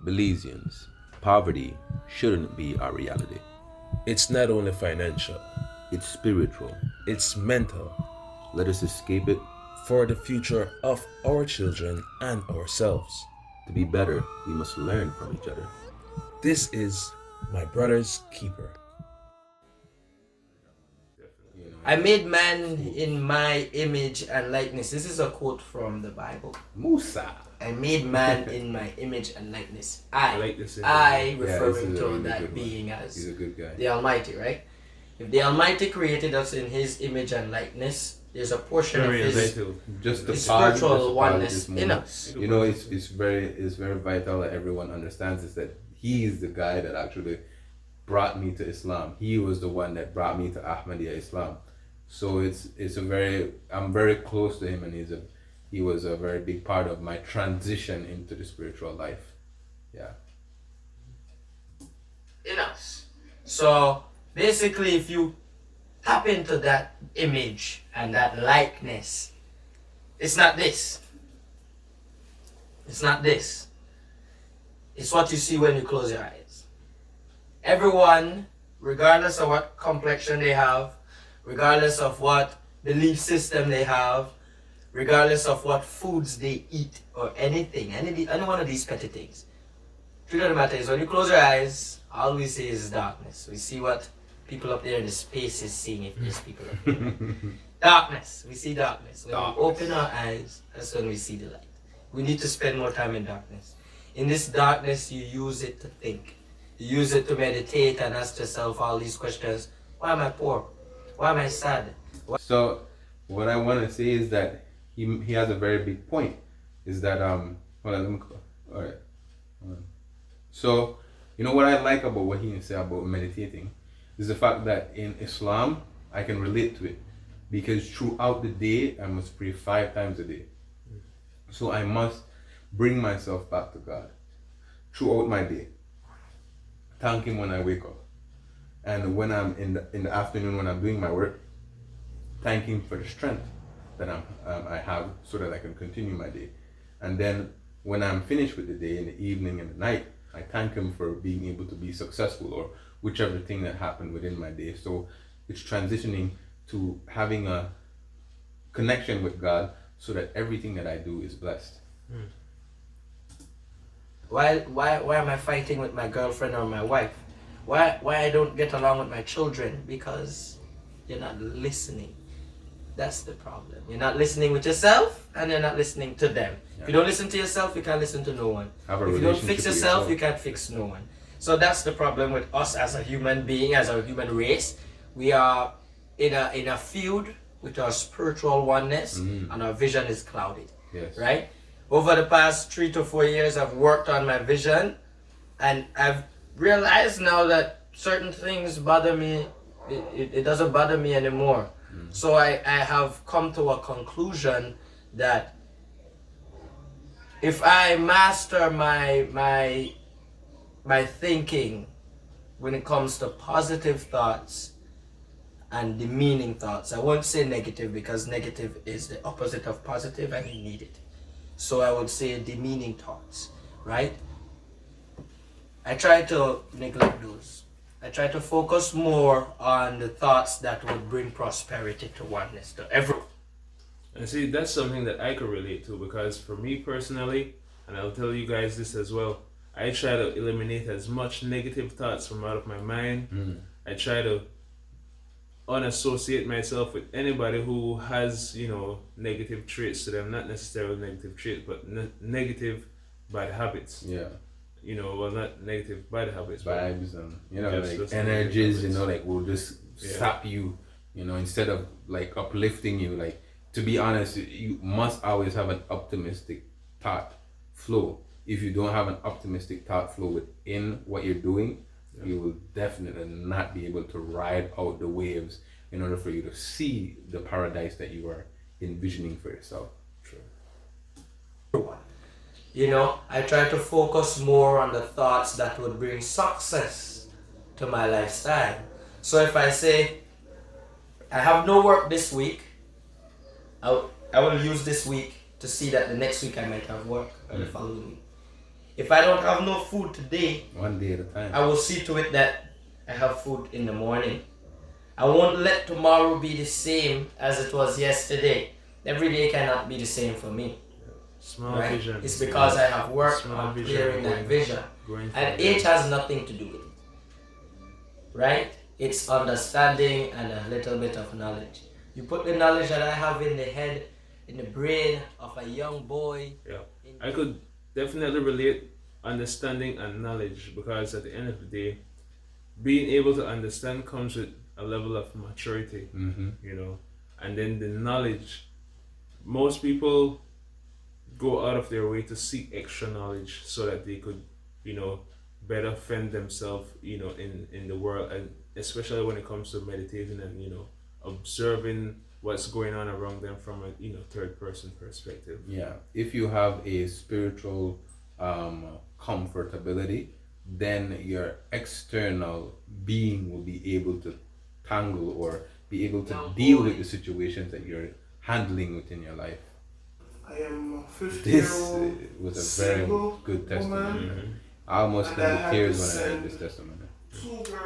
Belizeans, poverty shouldn't be our reality. It's not only financial, It's spiritual. it's mental. Let us escape it. For the future of our children and ourselves. To be better, we must learn from each other. This is my brother's keeper. I made man in my image and likeness. This is a quote from the Bible. Musa. I made man in my image and likeness. I like this. referring this is a to really that good being one. as He's a good guy. the Almighty, right? If the Almighty created us in His image and likeness, there's a portion of His Just the His pause, spiritual just to pause oneness this in moment. us. You know, it's very vital that everyone understands is that he is the guy that actually brought me to Islam. He was the one that brought me to Ahmadiyya Islam. So I'm very close to him, and he was a very big part of my transition into the spiritual life. Yeah. In us. So basically, if you tap into that image and that likeness, it's not this. It's not this. It's what you see when you close your eyes. Everyone, regardless of what complexion they have, regardless of what belief system they have, regardless of what foods they eat or anything, any one of these petty things. Truth of the matter is, when you close your eyes, all we see is darkness. We see what people up there in the space is seeing, if there's people up there. Darkness. We see darkness. When we open our eyes, that's when we see the light. We need to spend more time in darkness. In this darkness, you use it to think. You use it to meditate and ask yourself all these questions. Why am I poor? Why am I sad? So what I want to say is that he has a very big point. Is that hold on, let me all right. Hold on. So you know what I like about what he said about meditating is the fact that in Islam I can relate to it because throughout the day I must pray 5 times a day. So I must bring myself back to God throughout my day. Thank Him when I wake up, and when I'm in the afternoon when I'm doing my work, thank Him for the strength that I have so that I can continue my day. And then when I'm finished with the day, in the evening and the night, I thank Him for being able to be successful or whichever thing that happened within my day. So it's transitioning to having a connection with God so that everything that I do is blessed. Why am I fighting with my girlfriend or my wife? Why I don't get along with my children? Because you're not listening. That's the problem. You're not listening with yourself, and you're not listening to them. Yeah. If you don't listen to yourself, you can't listen to no one. If you don't fix yourself, you can't fix no one. So that's the problem with us as a human being, as a human race. We are in a feud with our spiritual oneness, and our vision is clouded. Yes. Right? Over the past 3 to 4 years, I've worked on my vision, and I've realized now that certain things bother me. It doesn't bother me anymore. So I have come to a conclusion that if I master my thinking when it comes to positive thoughts and demeaning thoughts, I won't say negative because negative is the opposite of positive and you need it. So I would say demeaning thoughts, right? I try to neglect those. I try to focus more on the thoughts that would bring prosperity to oneness, to everyone. And see, that's something that I could relate to because for me personally, and I'll tell you guys this as well, I try to eliminate as much negative thoughts from out of my mind. I try to unassociate myself with anybody who has, negative traits to them, not necessarily negative traits, but negative bad habits. Yeah. Well, not negative bad habits, vibes and like energies, like will just sap you, instead of like uplifting you. Like, to be honest, you must always have an optimistic thought flow. If you don't have an optimistic thought flow within what you're doing, you will definitely not be able to ride out the waves in order for you to see the paradise that you are envisioning for yourself. True. I try to focus more on the thoughts that would bring success to my lifestyle. So if I say, I have no work this week, I will use this week to see that the next week I might have work or the following week. If I don't have no food today, One day at a time. I will see to it that I have food in the morning. I won't let tomorrow be the same as it was yesterday. Every day cannot be the same for me. Small Right? vision. It's because I have worked Small on vision, clearing that going- vision. going And from age there. has nothing to do with it. Right? It's understanding and a little bit of knowledge. You put the knowledge that I have in the head, in the brain of a young boy. Yeah, I could definitely relate understanding and knowledge, because at the end of the day, being able to understand comes with a level of maturity, Mm-hmm. you know, and then the knowledge. Most people go out of their way to seek extra knowledge so that they could, you know, better fend themselves, you know, in the world, and especially when it comes to meditating and, you know, observing what's going on around them from a, you know, third person perspective. Yeah, if you have a spiritual comfortability, then your external being will be able to tangle or be able to deal with the situations that you're handling within your life. I am a 50 This year old was a very single good testimony. woman. I almost And came I to had tears to when I heard send this testimony. 2 girls